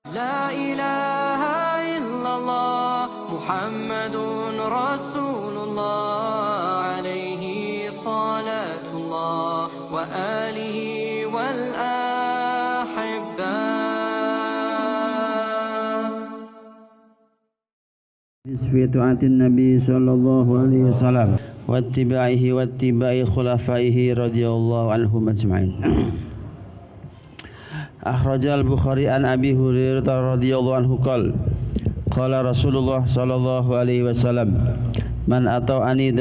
La ilaha illallah Muhammadun Rasulullah alaihi salatullah wa alihi wal ahibbah. Fi ta'atin Nabi sallallahu alaihi wasallam wa ittiba'ihi wa ittiba'i khulafaihi radhiyallahu anhum ajma'in. Akhrajal Bukhari an Abi Hurairah radhiyallahu anhu qala Rasulullah sallallahu alaihi wasallam man ata'ani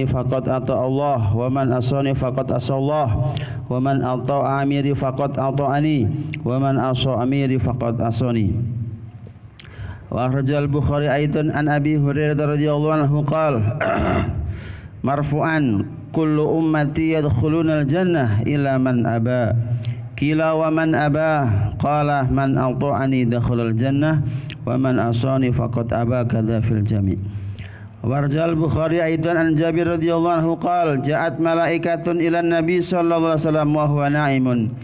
faqad ata Allah wa man asani faqad asallah wa man ata'a amiri faqad ata'ani wa man asa amiri faqad asani. Wa akhrajal Bukhari aidan an Abi Hurairah radhiyallahu anhu marfu'an kullu ummati yadkhuluna al-jannah illa man aba. Kila wa man abah qala man ata'ani dakhalal jannah wa man asani faqad aba kadza fil jami'. Warjal Bukhari aidan an Jabir radhiyallahu anhu qala ja'at malaikatun ila nabi sallallahu alaihi wasallam wa huwa na'imun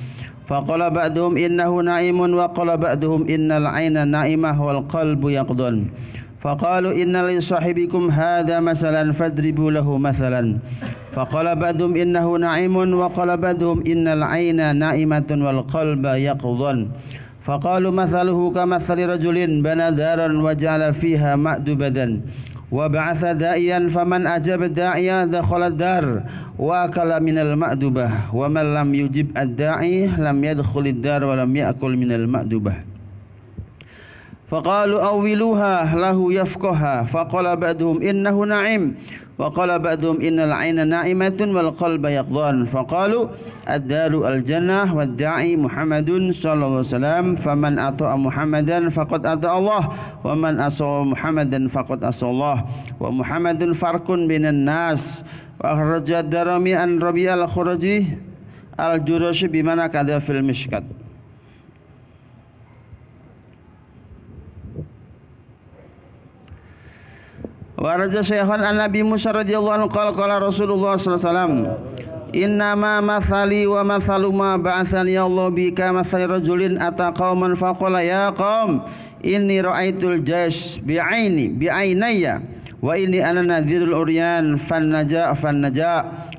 faqala ba'duhum innahu na'imun wa qala ba'duhum innal 'aina na'imah wal qalbu yaqdun faqalu inna li sahibikum hadha masalan fadribu lahu masalan faqala ba'dhum innahu na'imun wa qala ba'dhum innal 'aina na'imatun wal qalba yaqdhan faqalu mathaluhu kamathali rajulin bana daran wa ja'ala fiha ma'dubadan wa ba'atha da'iyan faman ajaba da'iya dakhala ad-dar wa akala minal ma'dubah wa man lam yujib ad-da'i lam yadkhulid dar wa lam ya'kul minal ma'dubah. Faqalu awwiluha lahu yafqaha faqala ba'dhum innahu na'im wa qala ba'dhum innal 'aina na'imatun wal qalba yaqdhan faqalu ad-daru al-jannah wad da'i Muhammadun sallallahu alaihi wasallam faman ata'a Muhammadan faqad ata'a Allah wa man asa'a Muhammadan faqad asa'a Allah wa Muhammadun farqun bainan nas wa akhraja ad-Darimi an Rabi' al-Khuraji al-Jurashi bimana kadha fil Mishkat. Waraja Syekhan an Nabi Musa radhiyallahu anhu qala Rasulullah sallallahu alaihi wasallam innama mathali wa mathalu ma ba'athani Allah bika mathali rajulin ata qauman faqala ya qaum inni ra'aitul jaysh bi'ainayya wa inni ana nadhirul uryan fannaja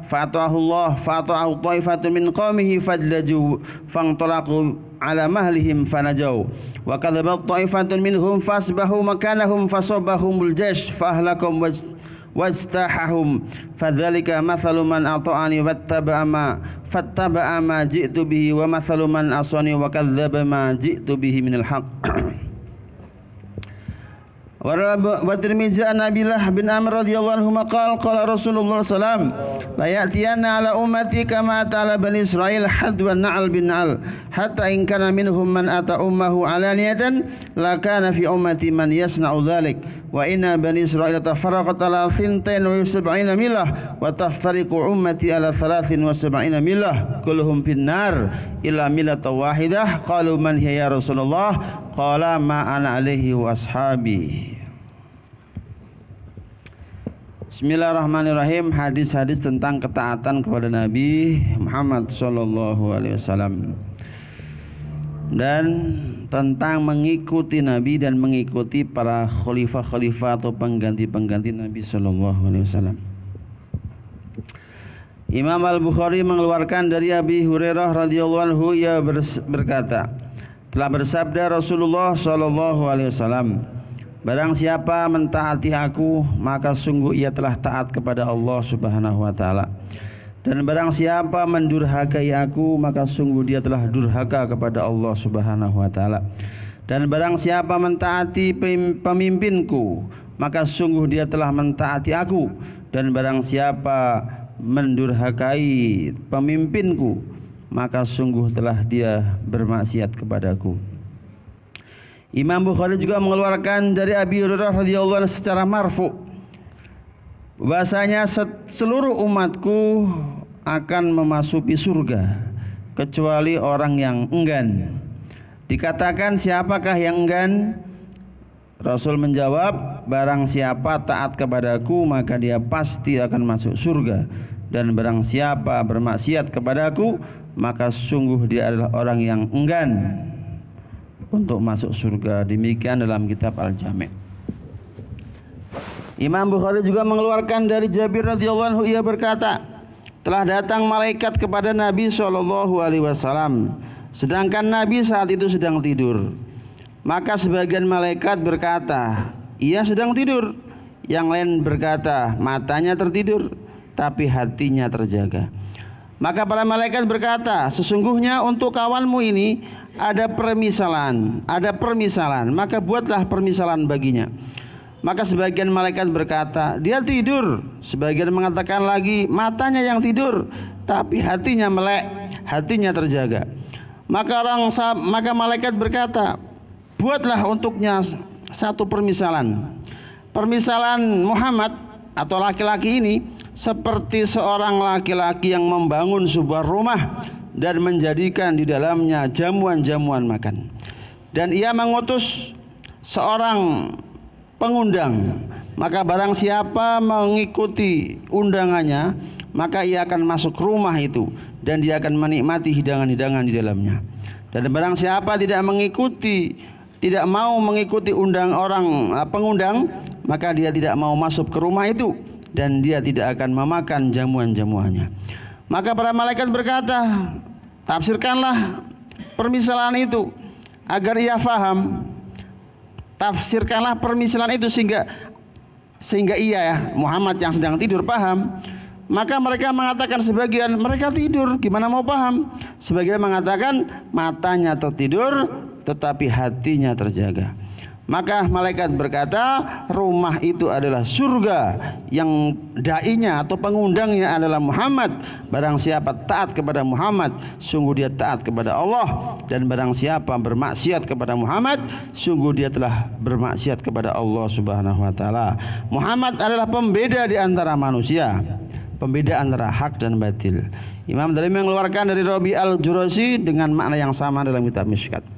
fa'atahu Allah fa'atahu ta'ifatun min qaumihi fadlaju fantalaqu ala mahlihim fanajau wa kadzabat ta'ifatun minhum fasbahu makanahum fasabahumul jaysh fahlakum wajtahahum fadzalika mathalu man ata'ani fattaba'a ma ji'tu bihi wa mathalu man asani wa kadzdzaba ma ji'tu bihi minal haqq. Wa Tirmidzi an Nabilah bin Amr radhiyallahu anhu qala Rasulullah sallam la ya'tiyanna ala ummati kama ta'ala bani Israil hadd wa na'al bin na'al hatta in kana minhum man ata ummahu alaniyatan la kana fi ummati man yasna'u dhalik wa inna bani Israil tafarraqat ala 72 millah wa taftariqu ummati ala 73 millah kulluhum fin nar illa millatan wahidah qalu man hiya ya Rasulullah qala ma ana alaihi wa ashabi. Bismillahirrahmanirrahim. Hadis-hadis tentang ketaatan kepada Nabi Muhammad sallallahu alaihi wasallam dan tentang mengikuti Nabi dan mengikuti para khalifah-khalifah atau pengganti-pengganti Nabi sallallahu alaihi wasallam. Imam Al-Bukhari mengeluarkan dari Abi Hurairah radhiyallahu anhu, ia berkata, telah bersabda Rasulullah sallallahu alaihi wasallam, barang siapa mentaati aku maka sungguh ia telah taat kepada Allah Subhanahu wa taala. Dan barang siapa mendurhakai aku maka sungguh dia telah durhaka kepada Allah Subhanahu wa taala. Dan barang siapa mentaati pemimpinku maka sungguh dia telah mentaati aku. Dan barang siapa mendurhakai pemimpinku maka sungguh telah dia bermaksiat kepadaku. Imam Bukhari juga mengeluarkan dari Abi Hurairah radhiyallahu anhu secara marfu bahasanya seluruh umatku akan memasuki surga kecuali orang yang enggan. Dikatakan siapakah yang enggan? Rasul menjawab, barang siapa taat kepadaku maka dia pasti akan masuk surga, dan barang siapa bermaksiat kepadaku maka sungguh dia adalah orang yang enggan. untuk masuk surga. Demikian dalam kitab Al-Jami'. Imam Bukhari juga mengeluarkan dari Jabir radhiyallahu anhu, ia berkata, telah datang malaikat kepada Nabi SAW, sedangkan Nabi saat itu sedang tidur. Maka sebagian malaikat berkata, ia sedang tidur. Yang lain berkata, matanya tertidur, tapi hatinya terjaga. Maka para malaikat berkata, sesungguhnya untuk kawanmu ini ada permisalan, maka buatlah permisalan baginya. Maka sebagian malaikat berkata, dia tidur. Sebagian mengatakan lagi, matanya yang tidur, tapi hatinya melek, hatinya terjaga. Maka malaikat berkata, buatlah untuknya satu permisalan. Permisalan Muhammad atau laki-laki ini seperti seorang laki-laki yang membangun sebuah rumah dan menjadikan di dalamnya jamuan-jamuan makan. Dan ia mengutus seorang pengundang, maka barang siapa mengikuti undangannya, maka ia akan masuk rumah itu dan dia akan menikmati hidangan-hidangan di dalamnya. Dan barang siapa tidak mau mengikuti pengundang, maka dia tidak mau masuk ke rumah itu dan dia tidak akan memakan jamuan-jamuannya. Maka para malaikat berkata, tafsirkanlah permisalan itu agar ia faham. Tafsirkanlah permisalan itu sehingga ia Muhammad yang sedang tidur paham. Maka mereka mengatakan, sebagian mereka tidur, gimana mau paham? Sebagian mengatakan matanya tertidur tetapi hatinya terjaga. Maka malaikat berkata, rumah itu adalah surga yang dai-nya atau pengundangnya adalah Muhammad. Barang siapa taat kepada Muhammad, sungguh dia taat kepada Allah. Dan barang siapa bermaksiat kepada Muhammad, sungguh dia telah bermaksiat kepada Allah Subhanahu wa taala. Muhammad adalah pembeda di antara manusia, pembeda antara hak dan batil. Imam Darimi mengeluarkan dari Rabi al-Jurasi dengan makna yang sama dalam kitab Mishkat.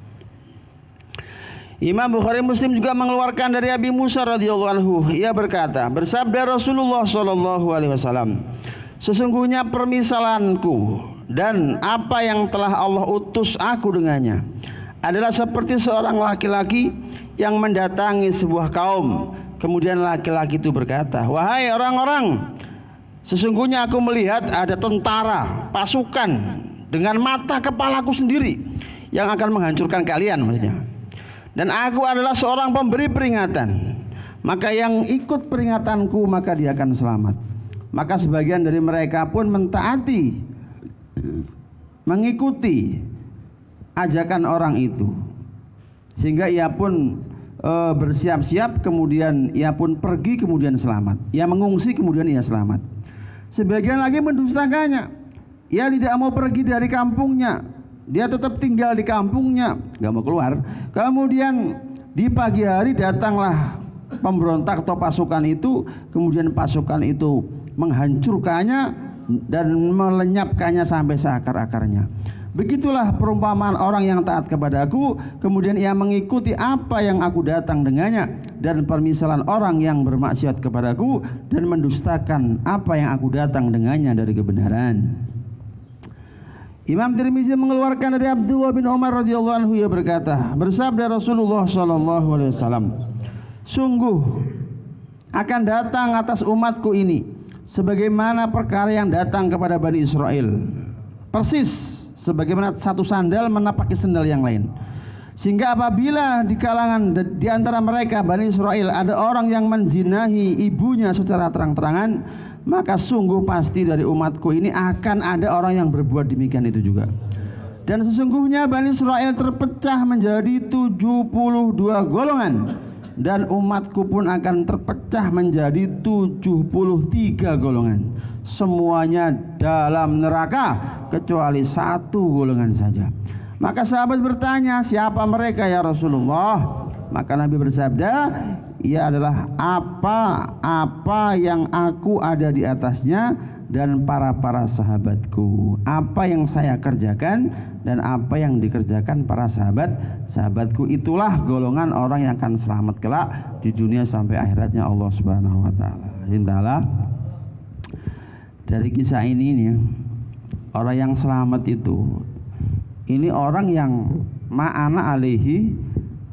Imam Bukhari Muslim juga mengeluarkan dari Abi Musa radhiyallahu anhu, ia berkata, bersabda Rasulullah sallallahu alaihi wasallam, sesungguhnya permisalanku dan apa yang telah Allah utus aku dengannya adalah seperti seorang laki-laki yang mendatangi sebuah kaum. Kemudian laki-laki itu berkata, wahai orang-orang, sesungguhnya aku melihat ada tentara, pasukan dengan mata kepalaku sendiri yang akan menghancurkan kalian, maksudnya. Dan aku adalah seorang pemberi peringatan, maka yang ikut peringatanku maka dia akan selamat. Maka sebagian dari mereka pun mentaati, mengikuti ajakan orang itu, sehingga ia pun bersiap-siap, kemudian ia pun pergi, kemudian selamat. Ia mengungsi, kemudian ia selamat. Sebagian lagi mendustakannya, ia tidak mau pergi dari kampungnya, dia tetap tinggal di kampungnya, gak mau keluar. Kemudian di pagi hari datanglah pemberontak atau pasukan itu, kemudian pasukan itu menghancurkannya dan melenyapkannya sampai seakar-akarnya. Begitulah perumpamaan orang yang taat kepadaku, kemudian ia mengikuti apa yang aku datang dengannya, dan permisalan orang yang bermaksiat kepadaku dan mendustakan apa yang aku datang dengannya dari kebenaran. Imam Tirmizi mengeluarkan dari Abdullah bin Umar radhiyallahu anhu, ia berkata, bersabda Rasulullah sallallahu alaihi wasallam, sungguh akan datang atas umatku ini sebagaimana perkara yang datang kepada Bani Israel, persis sebagaimana satu sandal menapaki sandal yang lain. Sehingga apabila di kalangan di antara mereka Bani Israel ada orang yang menzinahi ibunya secara terang-terangan, maka sungguh pasti dari umatku ini akan ada orang yang berbuat demikian itu juga. Dan sesungguhnya Bani Israel terpecah menjadi 72 golongan, dan umatku pun akan terpecah menjadi 73 golongan. Semuanya dalam neraka kecuali satu golongan saja. Maka sahabat bertanya, siapa mereka ya Rasulullah? Maka Nabi bersabda, ia adalah apa yang aku ada di atasnya dan para sahabatku. Apa yang saya kerjakan dan apa yang dikerjakan para sahabatku, itulah golongan orang yang akan selamat kelak di dunia sampai akhiratnya Allah Subhanahu wa taala. Intalah dari kisah ini nih, orang yang selamat itu ini orang yang ma'ana alaihi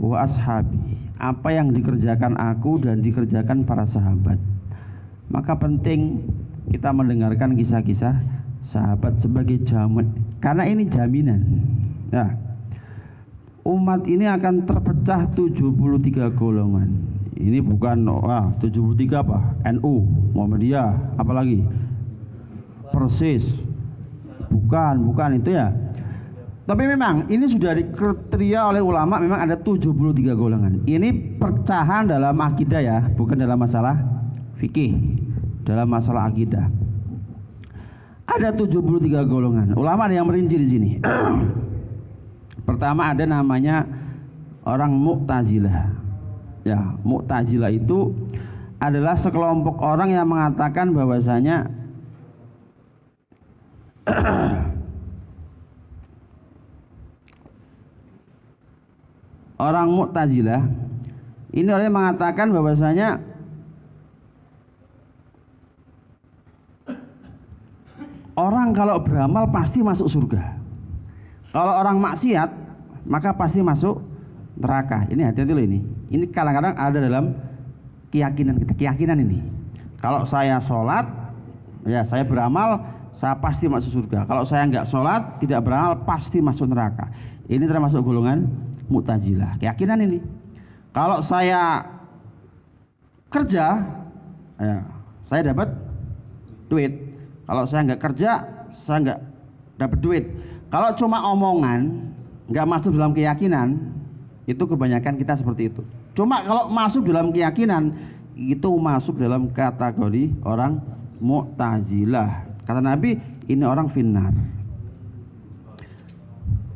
wa ashabi, apa yang dikerjakan aku dan dikerjakan para sahabat. Maka penting kita mendengarkan kisah-kisah sahabat sebagai jamin, karena ini jaminan ya, umat ini akan terpecah 73 golongan. Ini bukan 73 apa? NU, Muhammadiyah, apalagi Persis, bukan itu ya. Tapi memang ini sudah dikriteria oleh ulama, memang ada 73 golongan. Ini percahan dalam akidah ya, bukan dalam masalah fikih, dalam masalah akidah. Ada 73 golongan. Ulama ada yang merinci di sini. Pertama ada namanya orang Mu'tazilah. Ya, Mu'tazilah itu adalah sekelompok orang yang mengatakan bahwasanya orang Mu'tazilah ini orang yang mengatakan bahwasanya orang kalau beramal pasti masuk surga. Kalau orang maksiat maka pasti masuk neraka. Ini hati-hati loh ini. Ini kadang-kadang ada dalam keyakinan kita. Keyakinan ini. Kalau saya sholat, ya saya beramal, saya pasti masuk surga. Kalau saya nggak sholat, tidak beramal, pasti masuk neraka. Ini termasuk golongan Mu'tazilah. Keyakinan ini. Kalau saya kerja, ya, saya dapat duit. Kalau saya nggak kerja, saya nggak dapat duit. Kalau cuma omongan, nggak masuk dalam keyakinan, itu kebanyakan kita seperti itu. Cuma kalau masuk dalam keyakinan, itu masuk dalam kategori orang Mu'tazilah. Kata Nabi, ini orang finnar.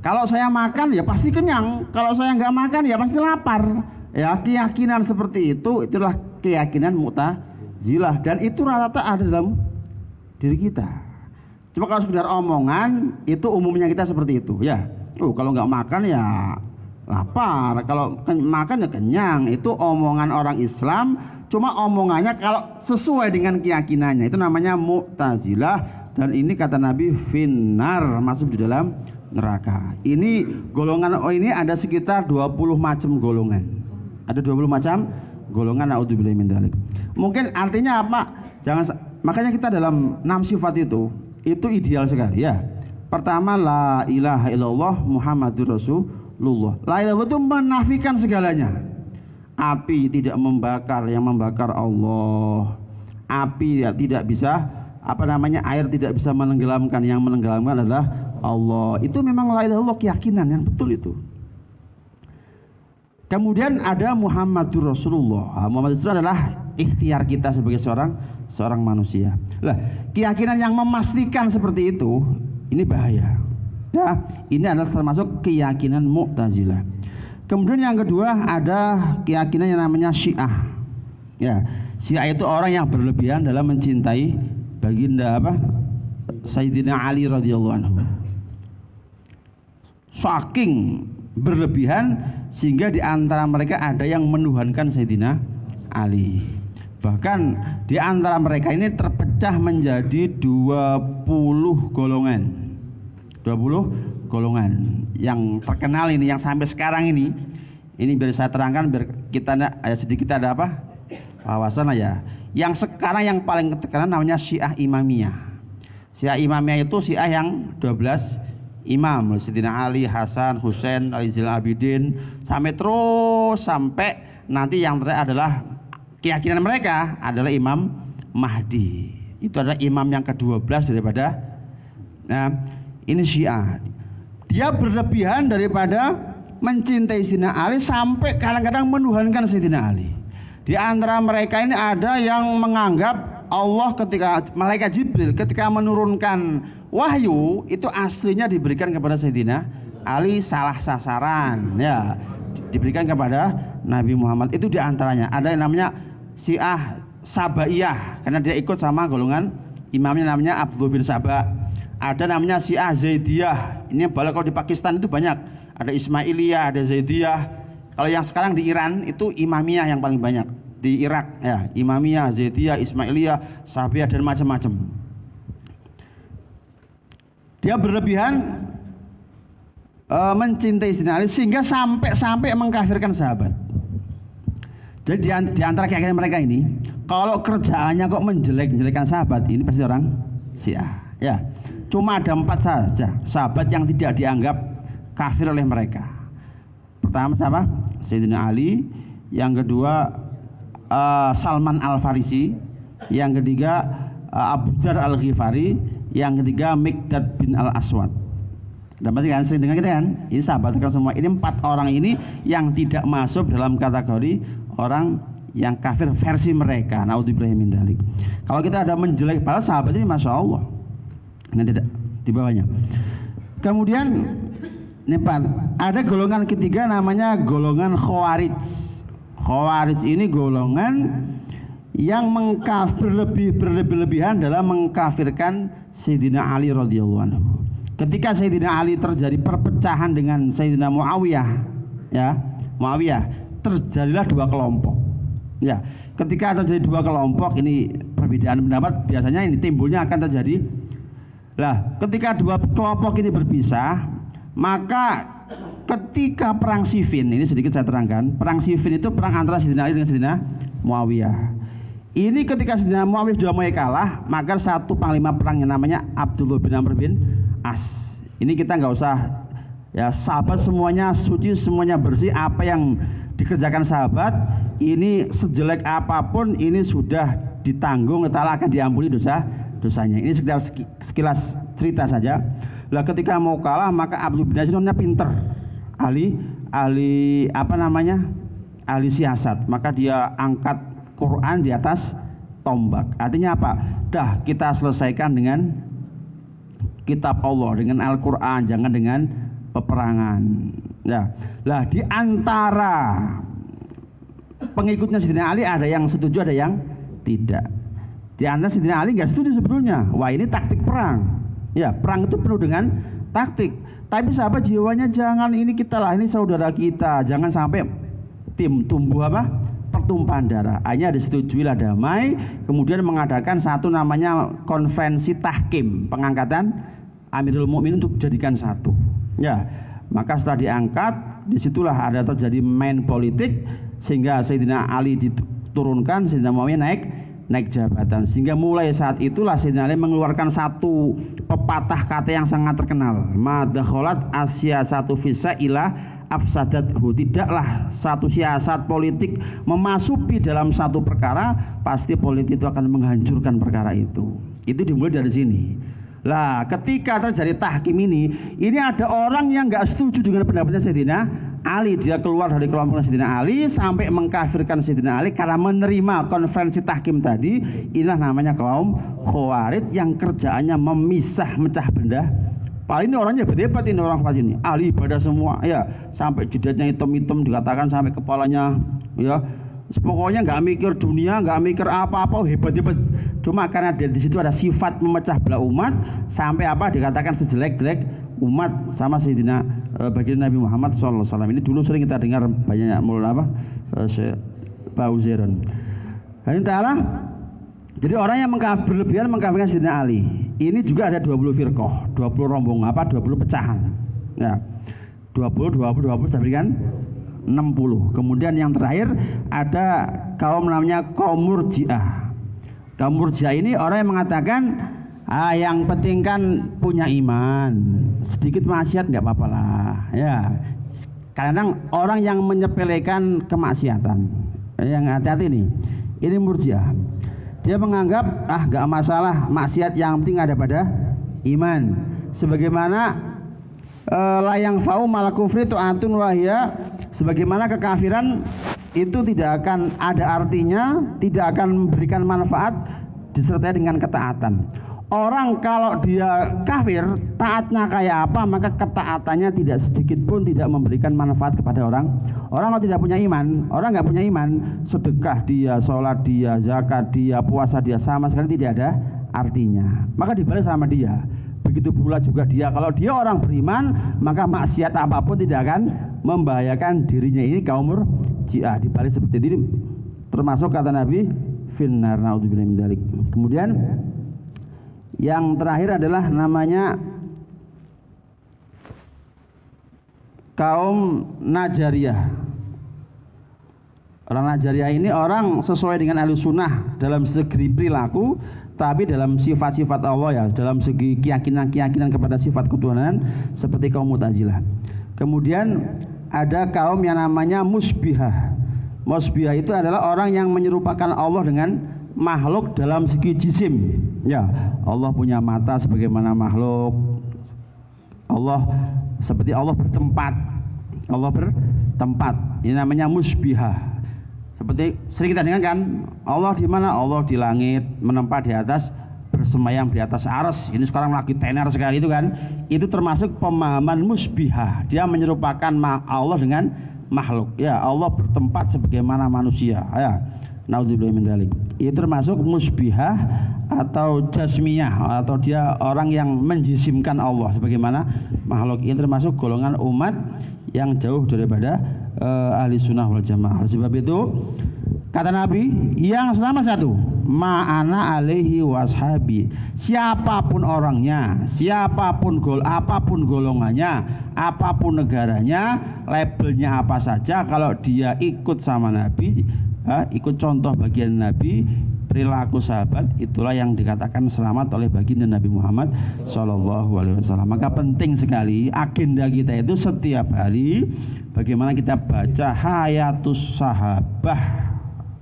Kalau saya makan ya pasti kenyang. Kalau saya nggak makan ya pasti lapar. Ya, keyakinan seperti itu, itulah keyakinan Mu'tazilah. Dan itu rata-rata ada dalam diri kita. Cuma kalau sekedar omongan, itu umumnya kita seperti itu ya. Kalau nggak makan ya lapar, kalau makan ya kenyang. Itu omongan orang Islam, cuma omongannya kalau sesuai dengan keyakinannya. Itu namanya Mu'tazilah. Dan ini kata Nabi finnar, masuk di dalam neraka. Ini golongan ini ada sekitar 20 macam golongan. Ada 20 macam golongan, naudzubillahi min dzalik. Mungkin artinya apa? Makanya kita dalam 6 sifat itu ideal sekali ya. Pertama, la ilaha illallah Muhammadur Rasulullah. La ilaha illallah itu menafikan segalanya. Api tidak membakar, yang membakar Allah. Api ya tidak bisa, air tidak bisa menenggelamkan, yang menenggelamkan adalah Allah. Itu memang la ilaha illallah, keyakinan yang betul itu. Kemudian ada Muhammadur Rasulullah. Muhammad itu adalah ikhtiar kita sebagai seorang manusia. Lah, keyakinan yang memastikan seperti itu, ini bahaya. Ya, ini adalah termasuk keyakinan Mu'tazilah. Kemudian yang kedua ada keyakinan yang namanya Syiah. Ya, Syiah itu orang yang berlebihan dalam mencintai baginda Sayyidina Ali radhiyallahu anhu. Saking berlebihan sehingga di antara mereka ada yang menuhankan Sayyidina Ali. Bahkan di antara mereka ini terpecah menjadi 20 golongan. 20 golongan yang terkenal ini, yang sampai sekarang ini biar saya terangkan biar kita sedikit ada wawasan aja. Yang sekarang yang paling terkenal namanya Syiah Imamiyah. Syiah Imamiyah itu Syiah yang 12 imam, Sayyidina Ali, Hasan, Husain, Ali Zainal Abidin, sampai nanti yang terakhir adalah keyakinan mereka adalah Imam Mahdi. Itu adalah imam yang ke-12 daripada ini Syiah. Dia berlebihan daripada mencintai Sayyidina Ali sampai kadang-kadang menuhankan Sayyidina Ali. Di antara mereka ini ada yang menganggap Allah malaikat Jibril ketika menurunkan wahyu itu aslinya diberikan kepada Sayyidina Ali, salah sasaran ya, diberikan kepada Nabi Muhammad. Itu diantaranya ada yang namanya Syiah Sabaiyah, karena dia ikut sama golongan imamnya namanya Abdullah bin Sabah. Ada namanya Syiah Zaidiyah, ini kalau di Pakistan itu banyak, ada Ismailiyah, ada Zaidiyah. Kalau yang sekarang di Iran itu Imamiyah yang paling banyak. Di Irak ya, Imamiyah, Zaidiyah, Ismailiyah, Sahabiyah dan macam-macam. Dia berlebihan mencintai Sayyidina Ali sehingga sampai mengkafirkan sahabat. Jadi di antara keyakinan mereka ini, kalau kerjaannya kok menjelek-jelekan sahabat, ini pasti orang Syiah. Ya, cuma ada 4 saja sahabat yang tidak dianggap kafir oleh mereka. Pertama siapa? Sayyidina Ali. Yang kedua Salman Al-Farisi. Yang ketiga Abu Dzar Al-Ghifari. Yang ketiga Miqdad bin Al-Aswad. Dan berarti kan sering dengar kita kan, ini sahabat kan semua. Ini 4 orang ini yang tidak masuk dalam kategori orang yang kafir versi mereka. Naudzubillah min dzalik. Kalau kita ada menjelek para sahabat ini, masya Allah. Ini tidak di bawahnya. Kemudian ini ada golongan ketiga namanya golongan Khawarij. Khawarij ini golongan yang mengkafir berlebihan dalam mengkafirkan Sayyidina Ali radhiyallahu anhu. Ketika Sayyidina Ali terjadi perpecahan dengan Sayyidina Muawiyah, ya, Muawiyah, terjadilah 2 kelompok. Ya, ketika terjadi 2 kelompok, ini perbedaan pendapat biasanya ini timbulnya akan terjadi. Lah, ketika 2 kelompok ini berpisah, maka ketika perang Siffin, ini sedikit saya terangkan, perang Siffin itu perang antara Sayyidina Ali dengan Sayyidina Muawiyah. Ini ketika Sayyidina Muawiyah sudah mulai kalah, maka satu panglima perang yang namanya Abdullah bin Amr bin As. Ini kita nggak usah, ya, sahabat semuanya suci, semuanya bersih. Apa yang dikerjakan sahabat ini sejelek apapun, ini sudah ditanggung, Allah akan diampuni dosanya. Ini sekilas cerita saja. Lah ketika mau kalah, maka Abdullah bin As pinter, ahli apa namanya, ahli siasat. Maka dia angkat Quran di atas tombak. Artinya apa? Dah, kita selesaikan dengan kitab Allah, dengan Al-Quran, jangan dengan peperangan. Ya, lah di antara pengikutnya Sayyidina Ali ada yang setuju, ada yang tidak. Di antara Sayyidina Ali nggak setuju sebetulnya. Wah, ini taktik perang. Ya, perang itu penuh dengan taktik. Tapi sahabat jiwanya jangan, ini kita lah, ini saudara kita, jangan sampai tumbuh apa? Pertumpahan darah. Hanya disetujuilah damai, kemudian mengadakan satu namanya konvensi tahkim, pengangkatan Amirul Mukminin untuk jadikan satu. Ya, maka setelah diangkat, disitulah ada terjadi main politik sehingga Sayyidina Ali diturunkan, Sayyidina Muawiyah naik jabatan. Sehingga mulai saat itulah Sayyidina Ali mengeluarkan satu pepatah kata yang sangat terkenal. Madakholat Asia satu visa ilah afsadathu. Tidaklah satu siasat politik memasuki dalam satu perkara, pasti politik itu akan menghancurkan perkara itu. Itu dimulai dari sini. Lah ketika terjadi tahkim ini ada orang yang nggak setuju dengan pendapatnya Sayyidina Ali. Dia keluar dari kelompok Sayyidina Ali sampai mengkafirkan Sayyidina Ali karena menerima konferensi tahkim tadi. Inilah namanya kaum Khawarij yang kerjaannya memisah, mecah belah. Paling ini orangnya berdebat, ini orang Khawarij ini. Ali ibadah semua, ya, sampai jidatnya hitam-hitam, dikatakan sampai kepalanya, ya. Pokoknya nggak mikir dunia, nggak mikir apa-apa, hebat-hebat. Cuma karena di situ ada sifat memecah belah umat, sampai apa dikatakan sejelek-jelek umat sama Sayyidina baginda Nabi Muhammad SAW. Ini dulu sering kita dengar banyak mulai apa Bauzeron. Dan ta'ala, jadi orang yang berlebihan mengkafirkan Sayyidina Ali. Ini juga ada 20 firqah, 20 rombongan, 20 pecahan. Ya. 20 sampai kan 60. Kemudian yang terakhir ada kaum namanya kaum Murji'ah. Kaum Murji'ah ini orang yang mengatakan yang penting kan punya iman, sedikit maksiat nggak apa-apa lah. Ya, kadang orang yang menyepelekan kemaksiatan, yang hati-hati nih. Ini Murji'ah. Dia menganggap nggak masalah maksiat, yang penting ada pada iman. Sebagaimana layang fau malakufri tu antun wahya, sebagaimana kekafiran itu tidak akan ada artinya, tidak akan memberikan manfaat disertai dengan ketaatan. Orang kalau dia kafir, taatnya kayak apa, maka ketaatannya tidak sedikit pun tidak memberikan manfaat kepada orang. Orang kalau tidak punya iman, orang nggak punya iman, sedekah dia, sholat dia, zakat dia, puasa dia, sama sekali tidak ada artinya. Maka dibalas sama dia. Begitu pula juga dia, kalau dia orang beriman, maka maksiat apapun tidak akan membahayakan dirinya. Ini kaum Murji'ah, dibalik seperti ini, termasuk kata Nabi finnar, naudzubillah min dzalik. Kemudian yang terakhir adalah namanya kaum Najariyah. Orang Najariyah ini orang sesuai dengan Ahlussunnah dalam segi perilaku, tapi dalam sifat-sifat Allah ya, dalam segi keyakinan kepada sifat ketuhanan seperti kaum Mu'tazilah. Kemudian ada kaum yang namanya Musbihah. Musbihah itu adalah orang yang menyerupakan Allah dengan makhluk dalam segi jisim. Ya, Allah punya mata sebagaimana makhluk. Allah seperti Allah bertempat. Allah bertempat. Ini namanya musbihah. Seperti sering kita dengar kan, Allah di mana? Allah di langit, menempat di atas, bersemayam di atas arsy. Ini sekarang lagi tenar sekali itu kan. Itu termasuk pemahaman musbihah. Dia menyerupakan Allah dengan makhluk. Ya, Allah bertempat sebagaimana manusia. Ya. Naudzubillah min dzalik. Itu termasuk musbihah atau jasmiyah, atau dia orang yang menjisimkan Allah sebagaimana makhluk. Ini termasuk golongan umat yang jauh daripada ahli sunnah wal jamaah. Sebab itu kata Nabi, yang selama satu ma'ana alaihi washabi, siapapun orangnya, siapapun apapun golongannya, apapun negaranya, labelnya apa saja, kalau dia ikut sama Nabi, ikut contoh bagian Nabi, perilaku sahabat, itulah yang dikatakan selamat oleh baginda Nabi Muhammad SAW. Maka penting sekali agenda kita itu setiap hari bagaimana kita baca Hayatus Sahabah.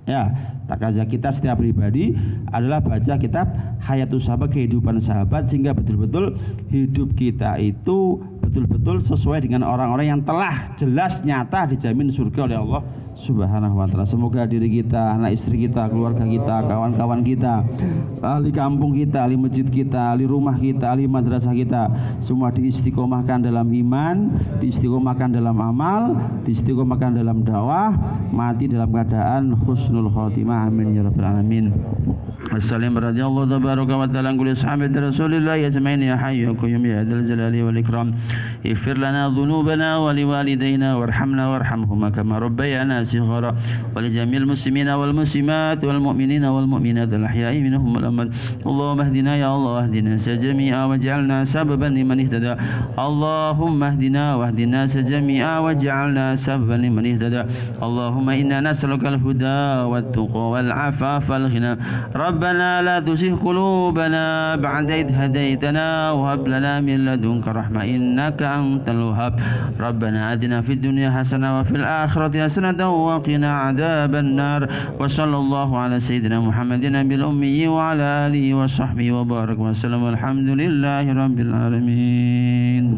Ya, takaza kita setiap pribadi adalah baca kitab Hayatus Sahabah, kehidupan sahabat, sehingga betul-betul hidup kita itu betul-betul sesuai dengan orang-orang yang telah jelas nyata dijamin surga oleh Allah Subhanahu wa ta'ala. Semoga diri kita, anak istri kita, keluarga kita, kawan-kawan kita, ahli kampung kita, ahli masjid kita, ahli rumah kita, ahli madrasah kita, semua diistiqomahkan dalam iman, diistiqomahkan dalam amal, diistiqomahkan dalam dakwah, mati dalam keadaan husnul khotimah. Amin ya rabbal alamin. Assalamu radhiyallahu tabaraka wa ta'ala an kulli sahabati Rasulillah ajmain ya hayyu ya qayyum ya dzal jalali wal ikram. Ighfir lana dhunubana wa liwalidayna warhamna warhamhuma kama rabbayana صغارا ولجميع المسلمين والمسلمات والمؤمنين والمؤمنات الأحياء منهم والأموات. اللهم اهدنا يا الله اهدنا جميعا واجعلنا سببا لمن اهتدى. اللهم اهدنا واهد الناس جميعا واجعلنا سببا لمن اهتدى. اللهم إنا نسألك الهدى والتقى والعفاف والغنى. ربنا لا تزغ قلوبنا بعد إذ هديتنا وهب لنا من لدنك رحمة إنك أنت الوهاب. ربنا آتنا في الدنيا حسنة وفي الآخرة حسنة وقنا عذاب النار. وصلى الله على سيدنا محمد النبي الأمي وعلى آله وصحبه وبارك وسلم والحمد لله رب العالمين.